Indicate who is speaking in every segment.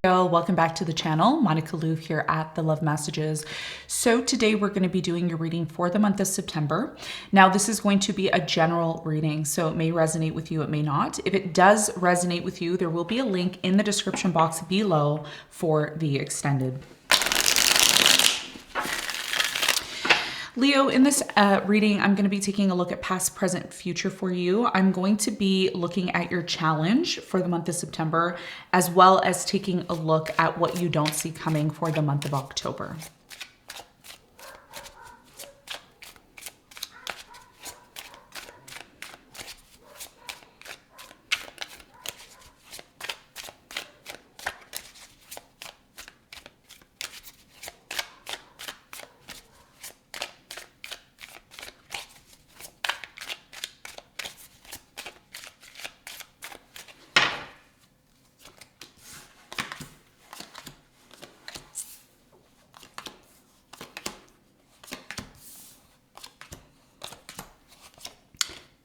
Speaker 1: Welcome back to the channel. Monica Louv here at The Love Messages. So today we're going to be doing your reading for the month of September. Now this is going to be a general reading, so it may resonate with you, it may not. If it does resonate with you, there will be a link in the description box below for the extended. Leo, in this reading, I'm going to be taking a look at past, present, future for you. I'm going to be looking at your challenge for the month of September, as well as taking a look at what you don't see coming for the month of October.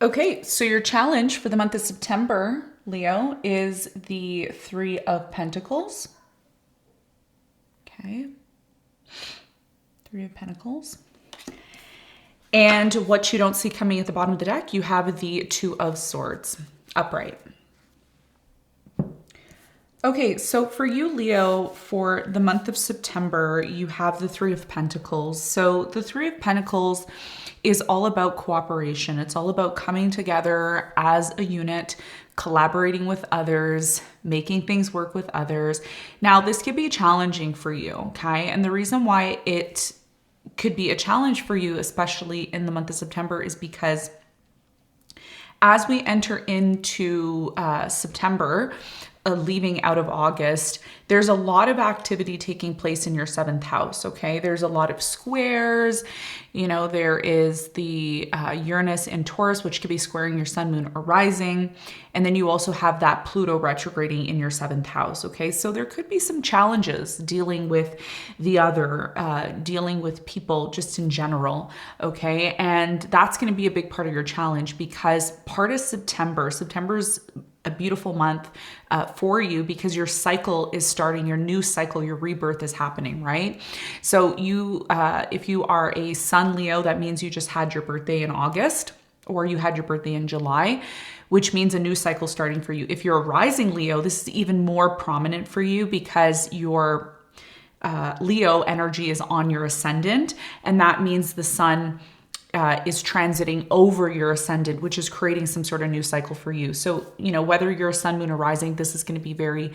Speaker 1: Okay, so your challenge for the month of September, Leo, is the Three of Pentacles. Okay. Three of Pentacles. And what you don't see coming at the bottom of the deck, you have the Two of Swords, upright. Okay, so for you, Leo, for the month of September, you have the Three of Pentacles. So the Three of Pentacles is all about cooperation. It's all about coming together as a unit, collaborating with others, making things work with others. Now, this could be challenging for you, okay? And the reason why it could be a challenge for you, especially in the month of September, is because as we enter into September, leaving out of August, there's a lot of activity taking place in your 7th house, okay? There's a lot of squares. You know, there is the Uranus in Taurus, which could be squaring your sun, moon, or rising. And then you also have that Pluto retrograding in your 7th house, okay? So there could be some challenges dealing with the other, dealing with people just in general, okay? And that's going to be a big part of your challenge because part of September's a beautiful month for you because your cycle is starting, your new cycle, your rebirth is happening, right? So you, if you are a Sun Leo, that means you just had your birthday in August or you had your birthday in July, which means a new cycle starting for you. If you're a rising Leo, this is even more prominent for you because your Leo energy is on your ascendant, and that means the sun is transiting over your ascendant, which is creating some sort of new cycle for you. So, you know, whether you're a sun, moon, or rising, this is going to be very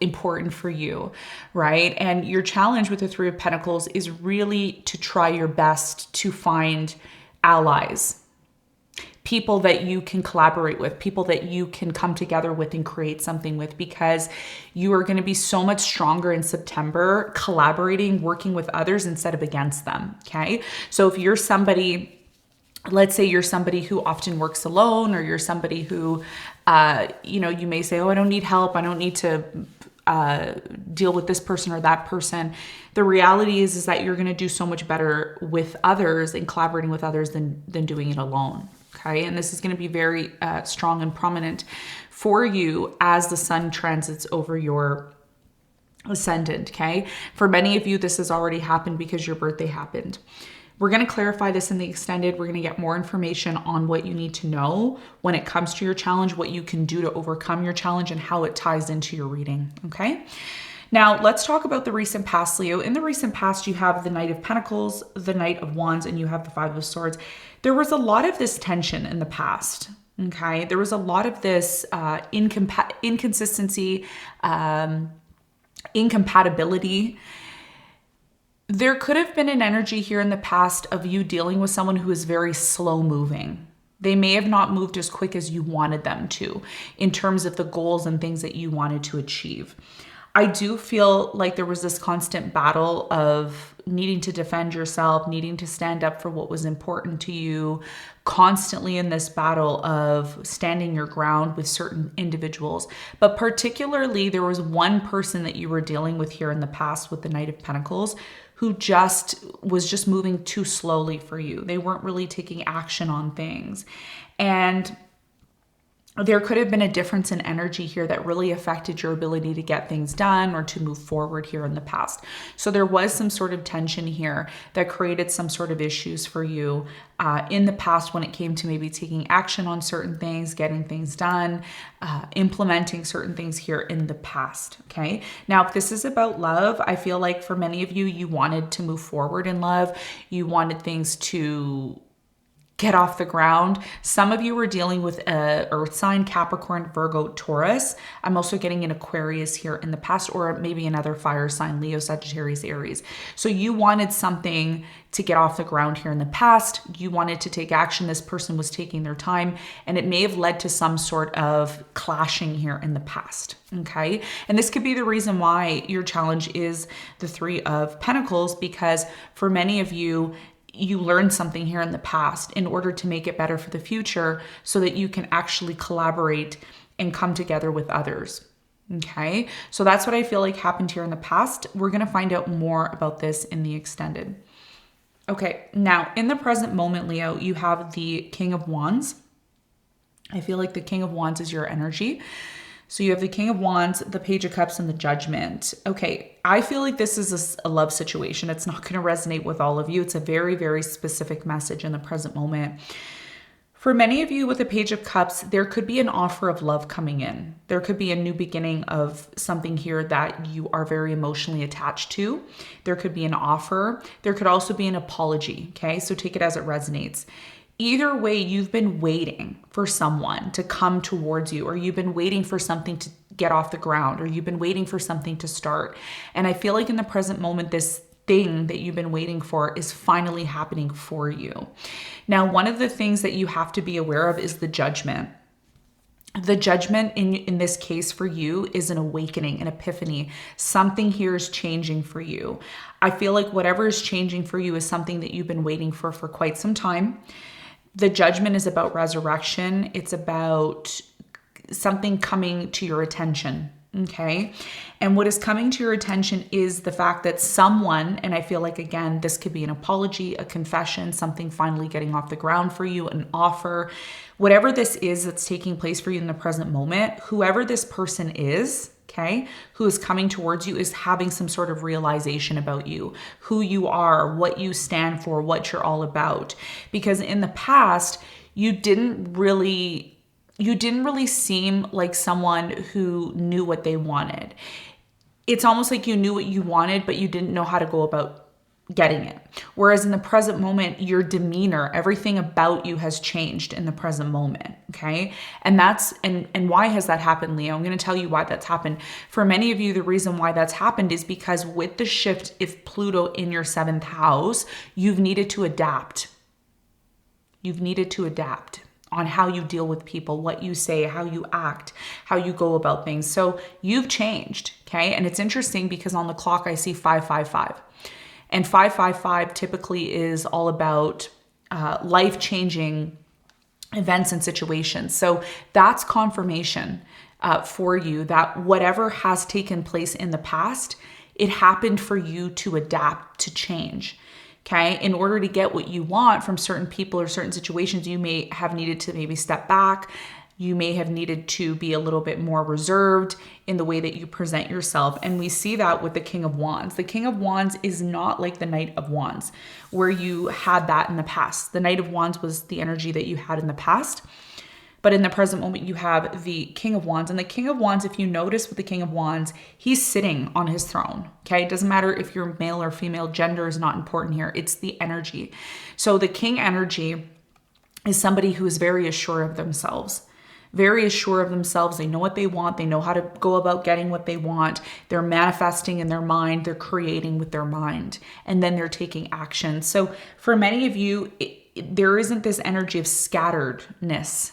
Speaker 1: important for you, right? And your challenge with the Three of Pentacles is really to try your best to find allies, people that you can collaborate with, people that you can come together with and create something with, because you are going to be so much stronger in September collaborating, working with others instead of against them, okay? So if you're somebody, let's say you're somebody who often works alone, or you're somebody who, you know, you may say, oh, I don't need help, I don't need to deal with this person or that person. The reality is that you're going to do so much better with others and collaborating with others than doing it alone. Okay, and this is going to be very strong and prominent for you as the sun transits over your ascendant, okay? For many of you, this has already happened because your birthday happened. We're going to clarify this in the extended. We're going to get more information on what you need to know when it comes to your challenge, what you can do to overcome your challenge, and how it ties into your reading, okay? Now, let's talk about the recent past, Leo. In the recent past, you have the Knight of Pentacles, the Knight of Wands, and you have the Five of Swords. There was a lot of this tension in the past, okay? There was a lot of this inconsistency, incompatibility. There could have been an energy here in the past of you dealing with someone who is very slow moving. They may have not moved as quick as you wanted them to in terms of the goals and things that you wanted to achieve. I do feel like there was this constant battle of needing to defend yourself, needing to stand up for what was important to you, constantly in this battle of standing your ground with certain individuals. But particularly, there was one person that you were dealing with here in the past with the Knight of Pentacles who was just moving too slowly for you. They weren't really taking action on things. And there could have been a difference in energy here that really affected your ability to get things done or to move forward here in the past. So there was some sort of tension here that created some sort of issues for you in the past when it came to maybe taking action on certain things, getting things done, implementing certain things here in the past. Okay. Now, if this is about love, I feel like for many of you, you wanted to move forward in love. You wanted things to get off the ground. Some of you were dealing with a earth sign, Capricorn, Virgo, Taurus. I'm also getting an Aquarius here in the past, or maybe another fire sign, Leo, Sagittarius, Aries. So you wanted something to get off the ground here in the past. You wanted to take action. This person was taking their time, and it may have led to some sort of clashing here in the past. Okay. And this could be the reason why your challenge is the Three of Pentacles, because for many of you, you learned something here in the past in order to make it better for the future so that you can actually collaborate and come together with others. Okay, so that's what I feel like happened here in the past. We're going to find out more about this in the extended. Okay, now in the present moment, Leo, you have the King of Wands. I feel like the King of Wands is your energy. So you have the King of Wands, the Page of Cups, and the Judgment. Okay, I feel like this is a love situation. It's not going to resonate with all of you. It's a very, very specific message in the present moment. For many of you with the Page of Cups, there could be an offer of love coming in. There could be a new beginning of something here that you are very emotionally attached to. There could be an offer. There could also be an apology, okay? So take it as it resonates. Either way, you've been waiting for someone to come towards you, or you've been waiting for something to get off the ground, or you've been waiting for something to start. And I feel like in the present moment, this thing that you've been waiting for is finally happening for you. Now, one of the things that you have to be aware of is the Judgment. The Judgment in this case for you is an awakening, an epiphany. Something here is changing for you. I feel like whatever is changing for you is something that you've been waiting for quite some time. The Judgment is about resurrection. It's about something coming to your attention. Okay. And what is coming to your attention is the fact that someone, and I feel like, again, this could be an apology, a confession, something finally getting off the ground for you, an offer, whatever this is that's taking place for you in the present moment, whoever this person is, okay, who is coming towards you is having some sort of realization about you, who you are, what you stand for, what you're all about. Because in the past, you didn't really seem like someone who knew what they wanted. It's almost like you knew what you wanted, but you didn't know how to go about getting it. Whereas in the present moment, your demeanor, everything about you has changed in the present moment. Okay. And why has that happened, Leo? I'm going to tell you why that's happened. For many of you, the reason why that's happened is because with the shift of Pluto in your 7th house, you've needed to adapt. You've needed to adapt on how you deal with people, what you say, how you act, how you go about things. So you've changed, okay? And it's interesting because on the clock, I see 555. And 555 typically is all about life-changing events and situations. So that's confirmation for you that whatever has taken place in the past, it happened for you to adapt, to change. Okay, in order to get what you want from certain people or certain situations, you may have needed to maybe step back. You may have needed to be a little bit more reserved in the way that you present yourself. And we see that with the King of Wands. The King of Wands is not like the Knight of Wands, where you had that in the past. The Knight of Wands was the energy that you had in the past. But in the present moment, you have the King of Wands. And the King of Wands, if you notice with the King of Wands, he's sitting on his throne, okay? It doesn't matter if you're male or female. Gender is not important here. It's the energy. So the King energy is somebody who is very assured of themselves. Very assured of themselves. They know what they want. They know how to go about getting what they want. They're manifesting in their mind. They're creating with their mind. And then they're taking action. So for many of you, there isn't this energy of scatteredness.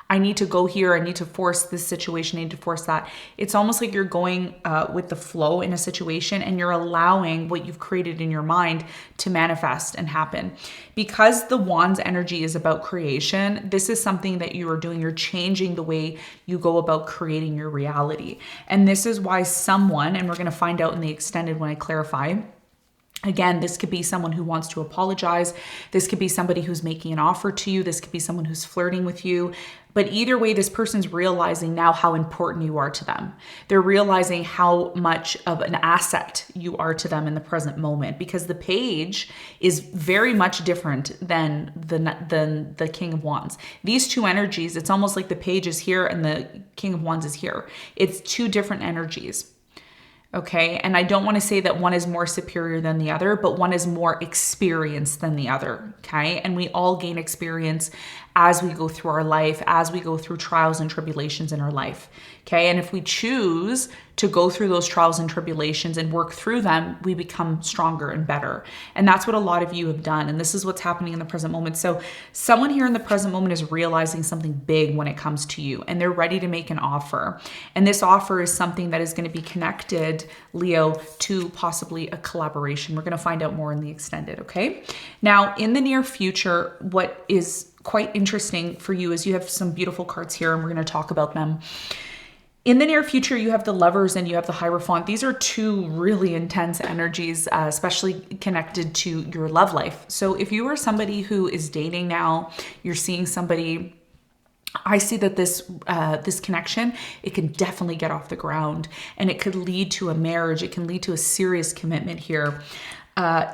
Speaker 1: I need to go here. I need to force this situation. I need to force that. It's almost like you're going with the flow in a situation and you're allowing what you've created in your mind to manifest and happen. Because the Wands energy is about creation, this is something that you are doing. You're changing the way you go about creating your reality. And this is why someone, and we're going to find out in the extended when I clarify, again, this could be someone who wants to apologize. This could be somebody who's making an offer to you. This could be someone who's flirting with you. But either way, this person's realizing now how important you are to them. They're realizing how much of an asset you are to them in the present moment, because the page is very much different than the King of Wands. These two energies, it's almost like the page is here and the King of Wands is here. It's two different energies. Okay. And I don't want to say that one is more superior than the other, but one is more experienced than the other. Okay. And we all gain experience as we go through our life, as we go through trials and tribulations in our life. Okay. And if we choose to go through those trials and tribulations and work through them, we become stronger and better. And that's what a lot of you have done. And this is what's happening in the present moment. So someone here in the present moment is realizing something big when it comes to you, and they're ready to make an offer. And this offer is something that is going to be connected, Leo, to possibly a collaboration. We're going to find out more in the extended. Okay. Now, in the near future, what is quite interesting for you is you have some beautiful cards here, and we're going to talk about them. In the near future, you have the Lovers and you have the Hierophant. These are two really intense energies, especially connected to your love life. So if you are somebody who is dating now, you're seeing somebody, I see that this connection, it can definitely get off the ground, and it could lead to a marriage. It can lead to a serious commitment here.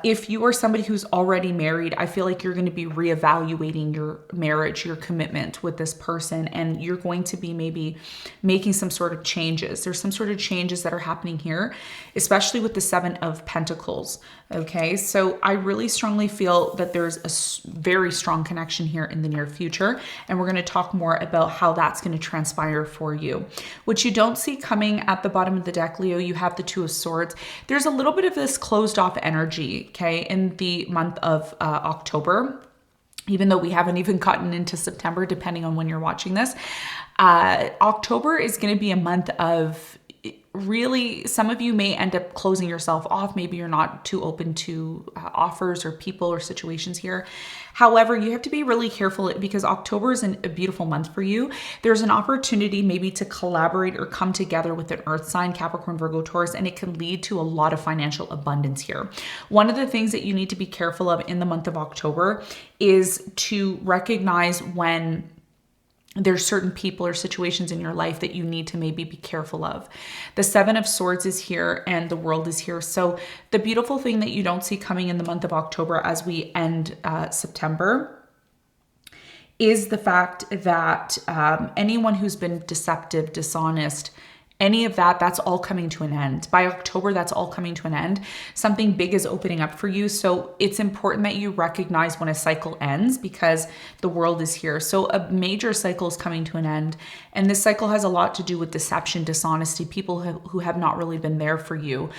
Speaker 1: If you are somebody who's already married, I feel like you're going to be reevaluating your marriage, your commitment with this person, and you're going to be maybe making some sort of changes. There's some sort of changes that are happening here, especially with the Seven of Pentacles. Okay, so I really strongly feel that there's a very strong connection here in the near future, and we're going to talk more about how that's going to transpire for you. What you don't see coming at the bottom of the deck, Leo, you have the Two of Swords. There's a little bit of this closed off energy, okay, in the month of October, even though we haven't even gotten into September, depending on when you're watching this. October is going to be a month of really, some of you may end up closing yourself off. Maybe you're not too open to offers or people or situations here. However, you have to be really careful because October is a beautiful month for you. There's an opportunity maybe to collaborate or come together with an earth sign, Capricorn, Virgo, Taurus, and it can lead to a lot of financial abundance here. One of the things that you need to be careful of in the month of October is to recognize when there's certain people or situations in your life that you need to maybe be careful of. The Seven of Swords is here and the World is here. So the beautiful thing that you don't see coming in the month of October as we end September is the fact that anyone who's been deceptive, dishonest, any of that, that's all coming to an end. By October, that's all coming to an end. Something big is opening up for you. So it's important that you recognize when a cycle ends because the World is here. So a major cycle is coming to an end. And this cycle has a lot to do with deception, dishonesty, people who have not really been there for you,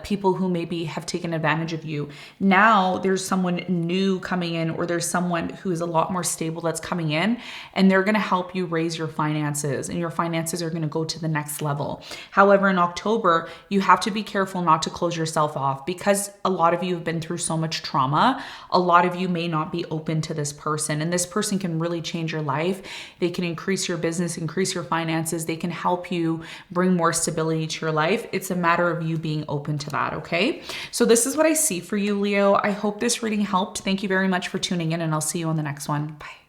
Speaker 1: people who maybe have taken advantage of you. Now there's someone new coming in, or there's someone who is a lot more stable that's coming in, and they're going to help you raise your finances, and your finances are going to go to the next level. However, in October, you have to be careful not to close yourself off because a lot of you have been through so much trauma. A lot of you may not be open to this person, and this person can really change your life. They can increase your business, increase your finances. They can help you bring more stability to your life. It's a matter of you being open to that, okay? So this is what I see for you, Leo. I hope this reading helped. Thank you very much for tuning in, and I'll see you on the next one. Bye.